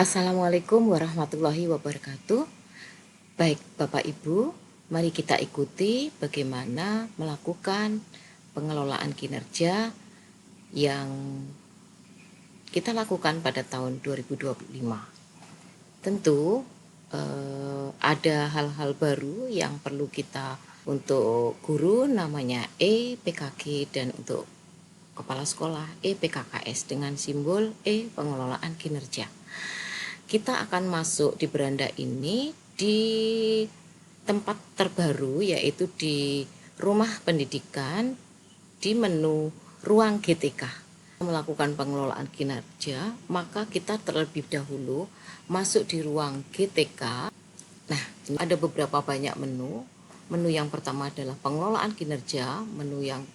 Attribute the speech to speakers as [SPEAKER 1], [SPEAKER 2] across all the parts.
[SPEAKER 1] Assalamualaikum warahmatullahi wabarakatuh. Baik Bapak Ibu, mari kita ikuti bagaimana melakukan pengelolaan kinerja yang kita lakukan pada tahun 2025. Tentu ada hal-hal baru yang perlu kita untuk guru namanya EPKG dan untuk kepala sekolah EPKKS dengan simbol E pengelolaan kinerja. Kita akan masuk di beranda ini di tempat terbaru yaitu di rumah pendidikan di menu ruang GTK. Melakukan pengelolaan kinerja, maka kita terlebih dahulu masuk di ruang GTK. Nah, ada beberapa banyak menu. Menu yang pertama adalah pengelolaan kinerja, menu yang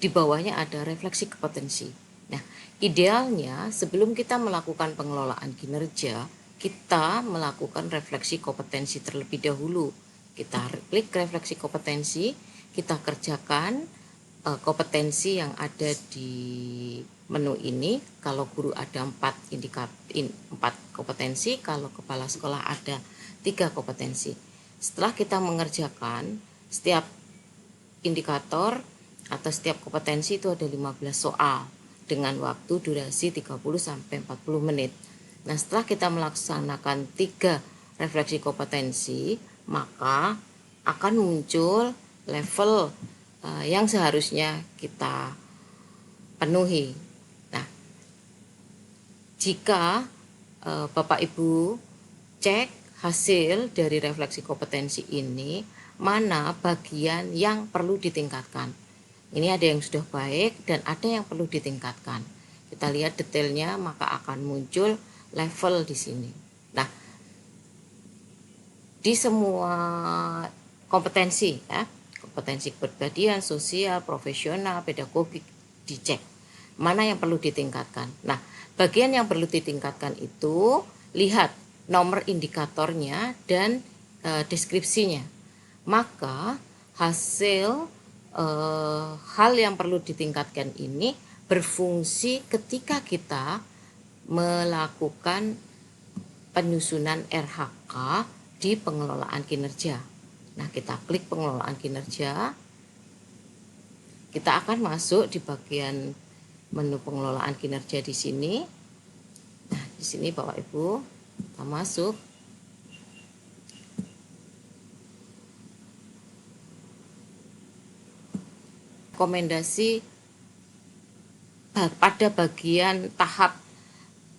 [SPEAKER 1] di bawahnya ada refleksi kompetensi. Nah, idealnya sebelum kita melakukan pengelolaan kinerja, kita melakukan refleksi kompetensi terlebih dahulu. Kita klik refleksi kompetensi, kita kerjakan kompetensi yang ada di menu ini. Kalau guru ada 4 kompetensi, kalau kepala sekolah ada 3 kompetensi. Setelah kita mengerjakan setiap indikator atau setiap kompetensi itu ada 15 soal dengan waktu durasi 30-40 menit. Nah, setelah kita melaksanakan 3 refleksi kompetensi, maka akan muncul level yang seharusnya kita penuhi. Nah, jika Bapak Ibu cek hasil dari refleksi kompetensi ini, mana bagian yang perlu ditingkatkan. Ini ada yang sudah baik dan ada yang perlu ditingkatkan. Kita lihat detailnya, maka akan muncul level di sini. Nah, di semua kompetensi ya, kompetensi kepribadian, sosial, profesional, pedagogik dicek mana yang perlu ditingkatkan. Nah, bagian yang perlu ditingkatkan itu lihat nomor indikatornya dan deskripsinya. Maka hasil hal yang perlu ditingkatkan ini berfungsi ketika kita melakukan penyusunan RHK di pengelolaan kinerja. Nah, kita klik pengelolaan kinerja. Kita akan masuk di bagian menu pengelolaan kinerja di sini. Nah, di sini Bapak Ibu, kita masuk. Rekomendasi pada bagian tahap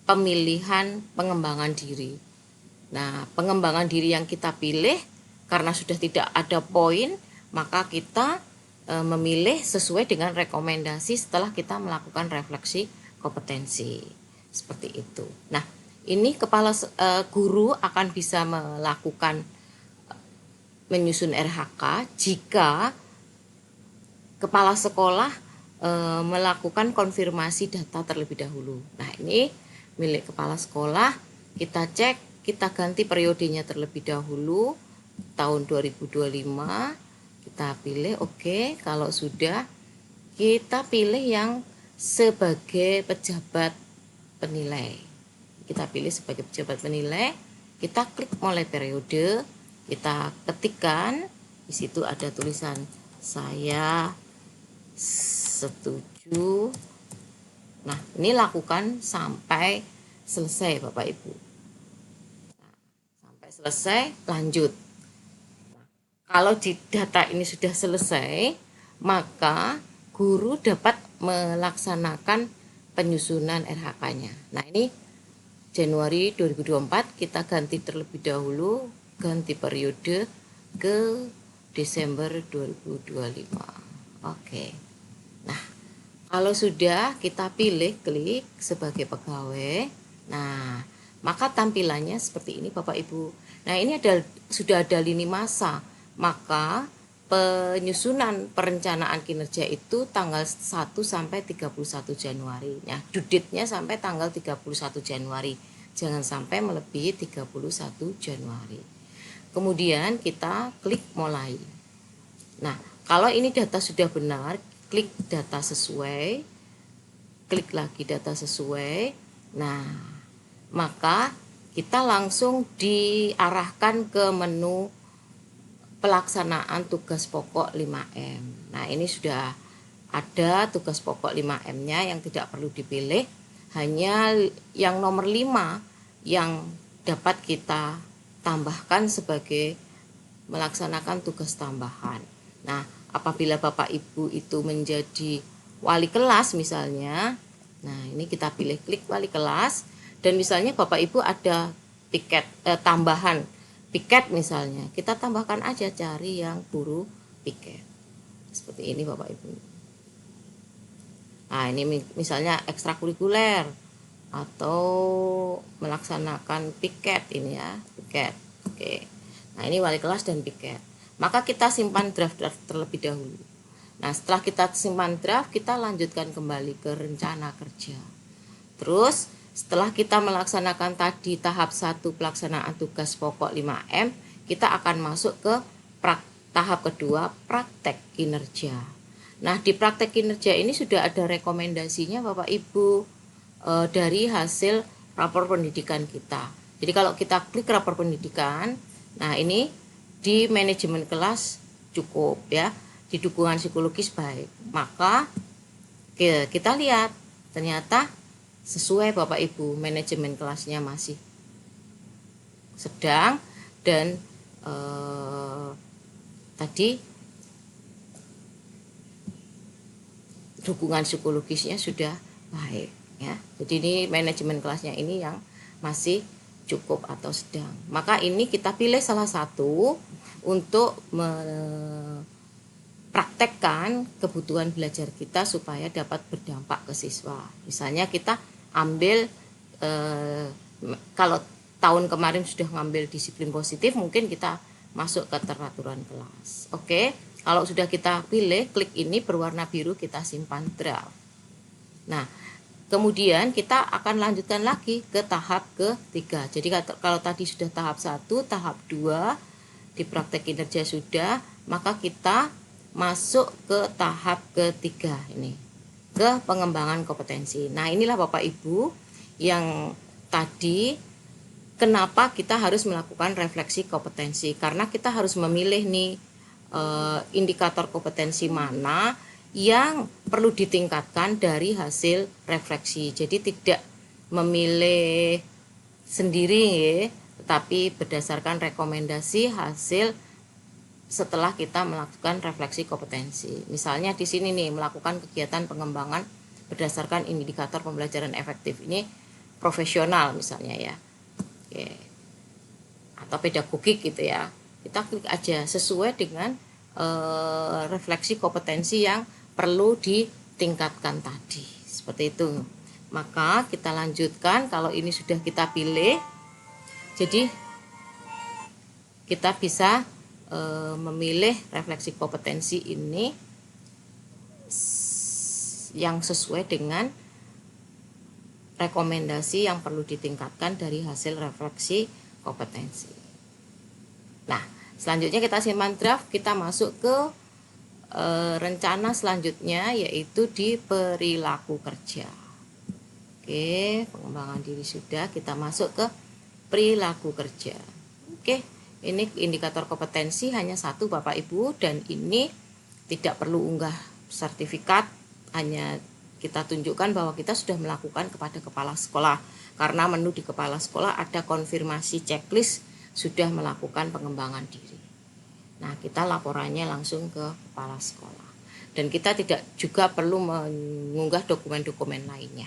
[SPEAKER 1] pemilihan pengembangan diri. Nah, pengembangan diri yang kita pilih karena sudah tidak ada poin, maka kita memilih sesuai dengan rekomendasi setelah kita melakukan refleksi kompetensi. Seperti itu. Nah, ini guru akan bisa melakukan menyusun RHK jika kepala sekolah melakukan konfirmasi data terlebih dahulu. Nah, ini milik kepala sekolah, kita cek, kita ganti periodenya terlebih dahulu tahun 2025, kita pilih oke. Kalau sudah, kita pilih yang sebagai pejabat penilai. Kita pilih sebagai pejabat penilai, kita klik mulai periode, kita ketikkan, di situ ada tulisan saya setuju. Nah, ini lakukan sampai selesai Bapak Ibu. Nah, sampai selesai, lanjut. Nah, kalau di data ini sudah selesai, maka guru dapat melaksanakan penyusunan RHK-nya. Nah, ini Januari 2024 kita ganti terlebih dahulu, ganti periode ke Desember 2025. Oke. Nah, kalau sudah kita pilih klik sebagai pegawai. Nah, maka tampilannya seperti ini Bapak Ibu. Nah, ini sudah ada lini masa. Maka penyusunan perencanaan kinerja itu tanggal 1 sampai 31 Januari. Nah, due date-nya sampai tanggal 31 Januari. Jangan sampai melebihi 31 Januari. Kemudian kita klik mulai. Nah, kalau ini data sudah benar, klik data sesuai, klik lagi data sesuai. Nah, maka kita langsung diarahkan ke menu pelaksanaan tugas pokok 5M. Nah, ini sudah ada tugas pokok 5M-nya yang tidak perlu dipilih, hanya yang nomor 5 yang dapat kita tambahkan sebagai melaksanakan tugas tambahan. Nah, apabila Bapak Ibu itu menjadi wali kelas misalnya, nah ini kita pilih klik wali kelas, dan misalnya Bapak Ibu ada piket tambahan piket misalnya, kita tambahkan aja cari yang guru piket. Seperti ini Bapak Ibu. Nah, ini misalnya ekstrakurikuler atau melaksanakan piket ini ya, piket. Oke. Nah, ini wali kelas dan piket. Maka kita simpan draft-draft terlebih dahulu. Nah, setelah kita simpan draft, kita lanjutkan kembali ke rencana kerja. Terus, setelah kita melaksanakan tadi tahap 1 pelaksanaan tugas pokok 5M, kita akan masuk ke tahap kedua, praktek kinerja. Nah, di praktek kinerja ini sudah ada rekomendasinya Bapak Ibu dari hasil rapor pendidikan kita. Jadi kalau kita klik rapor pendidikan, nah ini di manajemen kelas cukup ya, di dukungan psikologis baik. Maka kita lihat ternyata sesuai Bapak Ibu, manajemen kelasnya masih sedang dan tadi dukungan psikologisnya sudah baik ya. Jadi ini manajemen kelasnya ini yang masih cukup atau sedang. Maka ini kita pilih salah satu untuk mempraktekkan kebutuhan belajar kita supaya dapat berdampak ke siswa. Misalnya kita ambil kalau tahun kemarin sudah ngambil disiplin positif, mungkin kita masuk ke teraturan kelas. Oke, kalau sudah kita pilih, klik ini berwarna biru, kita simpan draft. Nah, kemudian kita akan lanjutkan lagi ke tahap ketiga. Jadi kalau tadi sudah tahap 1, tahap 2 di praktek kinerja sudah, maka kita masuk ke tahap ketiga ini, ke pengembangan kompetensi. Nah, inilah Bapak Ibu yang tadi kenapa kita harus melakukan refleksi kompetensi, karena kita harus memilih nih indikator kompetensi mana yang perlu ditingkatkan dari hasil refleksi. Jadi tidak memilih sendiri ya, tetapi berdasarkan rekomendasi hasil setelah kita melakukan refleksi kompetensi. Misalnya di sini nih, melakukan kegiatan pengembangan berdasarkan indikator pembelajaran efektif, ini profesional misalnya ya. Oke. Atau pedagogik gitu ya, kita klik aja sesuai dengan refleksi kompetensi yang perlu ditingkatkan tadi, seperti itu. Maka kita lanjutkan. Kalau ini sudah kita pilih, jadi kita bisa memilih refleksi kompetensi ini yang sesuai dengan rekomendasi yang perlu ditingkatkan dari hasil refleksi kompetensi. Nah, selanjutnya kita simpan draft, kita masuk ke rencana selanjutnya, yaitu di perilaku kerja. Oke, pengembangan diri sudah, kita masuk ke perilaku kerja. Oke, ini indikator kompetensi hanya satu Bapak Ibu, dan ini tidak perlu unggah sertifikat, hanya kita tunjukkan bahwa kita sudah melakukan kepada kepala sekolah, karena menu di kepala sekolah ada konfirmasi checklist sudah melakukan pengembangan diri. Nah, kita laporannya langsung ke kepala sekolah, dan kita tidak juga perlu mengunggah dokumen-dokumen lainnya.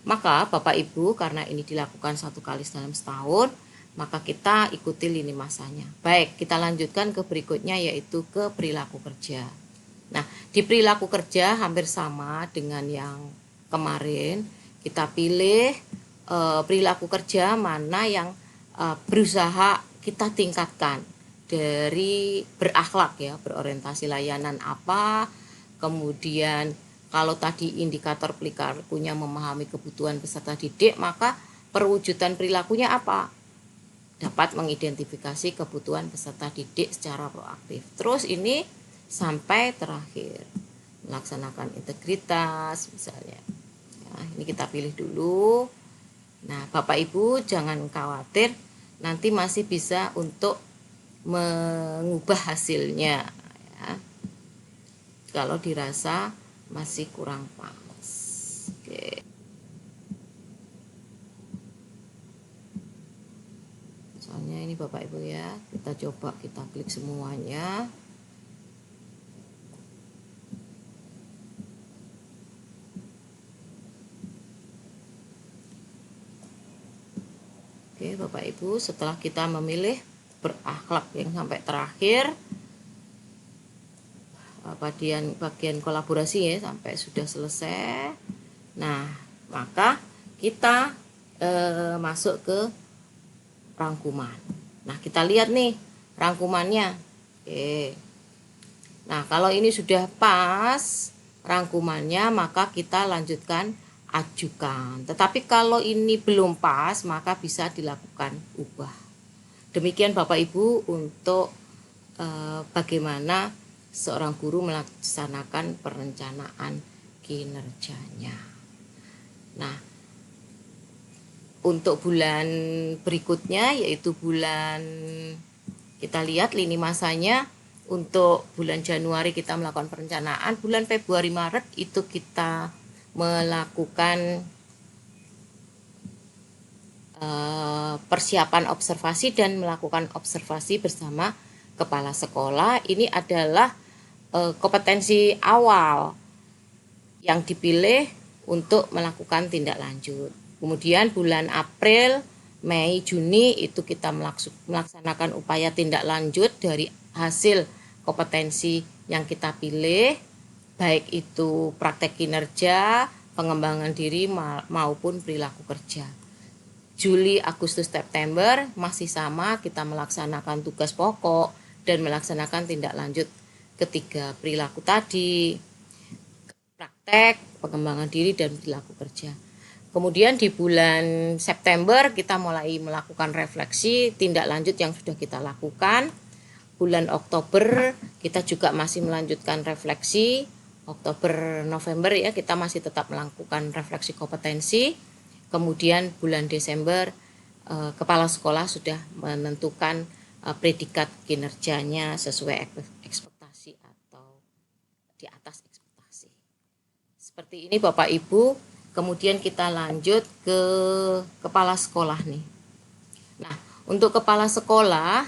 [SPEAKER 1] Maka Bapak Ibu, karena ini dilakukan 1 kali dalam setahun, maka kita ikuti lini masanya. Baik, kita lanjutkan ke berikutnya, yaitu ke perilaku kerja. Nah, di perilaku kerja hampir sama dengan yang kemarin. Kita pilih perilaku kerja mana yang berusaha kita tingkatkan, dari berakhlak ya, berorientasi layanan apa, kemudian kalau tadi indikator perilakunya memahami kebutuhan peserta didik, maka perwujudan perilakunya apa? Dapat mengidentifikasi kebutuhan peserta didik secara proaktif. Terus ini sampai terakhir melaksanakan integritas misalnya. Nah, ini kita pilih dulu. Nah, Bapak Ibu jangan khawatir, nanti masih bisa untuk mengubah hasilnya ya. Kalau dirasa masih kurang pas. Oke. Soalnya ini Bapak Ibu ya, kita coba kita klik semuanya. Oke Bapak Ibu, setelah kita memilih berakhlak yang sampai terakhir, bagian kolaborasi ya sampai sudah selesai. Nah, maka kita masuk ke rangkuman. Nah, kita lihat nih rangkumannya. Oke. Nah, kalau ini sudah pas rangkumannya, maka kita lanjutkan ajukan. Tetapi kalau ini belum pas, maka bisa dilakukan ubah. Demikian Bapak Ibu untuk bagaimana seorang guru melaksanakan perencanaan kinerjanya. Nah, untuk bulan berikutnya yaitu bulan, kita lihat lini masanya. Untuk bulan Januari kita melakukan perencanaan, bulan Februari Maret itu kita melakukan persiapan observasi dan melakukan observasi bersama kepala sekolah. Ini adalah kompetensi awal yang dipilih untuk melakukan tindak lanjut. Kemudian bulan April, Mei, Juni itu kita melaksanakan upaya tindak lanjut dari hasil kompetensi yang kita pilih, baik itu praktek kinerja, pengembangan diri maupun perilaku kerja. Juli, Agustus, September masih sama, kita melaksanakan tugas pokok dan melaksanakan tindak lanjut ketiga perilaku tadi, praktek, pengembangan diri dan perilaku kerja. Kemudian di bulan September kita mulai melakukan refleksi tindak lanjut yang sudah kita lakukan. Bulan Oktober kita juga masih melanjutkan refleksi. Oktober, November ya kita masih tetap melakukan refleksi kompetensi. Kemudian bulan Desember kepala sekolah sudah menentukan predikat kinerjanya sesuai ekspektasi atau di atas ekspektasi. Seperti ini Bapak Ibu. Kemudian kita lanjut ke kepala sekolah nih. Nah, untuk kepala sekolah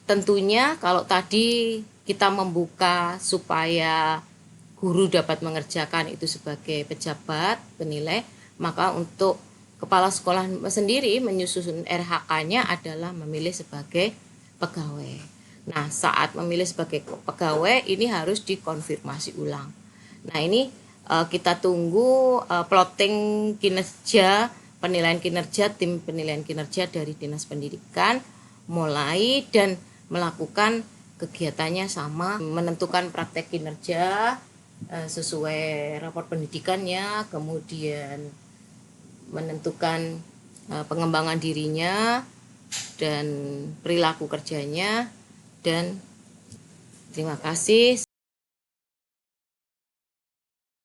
[SPEAKER 1] tentunya kalau tadi kita membuka supaya guru dapat mengerjakan itu sebagai pejabat penilai, maka untuk kepala sekolah sendiri menyusun RHK-nya adalah memilih sebagai pegawai. Nah, saat memilih sebagai pegawai ini harus dikonfirmasi ulang. Nah, ini kita tunggu plotting kinerja, penilaian kinerja, tim penilaian kinerja dari Dinas Pendidikan mulai dan melakukan kegiatannya sama, menentukan praktek kinerja sesuai rapor pendidikannya, kemudian menentukan pengembangan dirinya dan perilaku kerjanya. Dan terima kasih.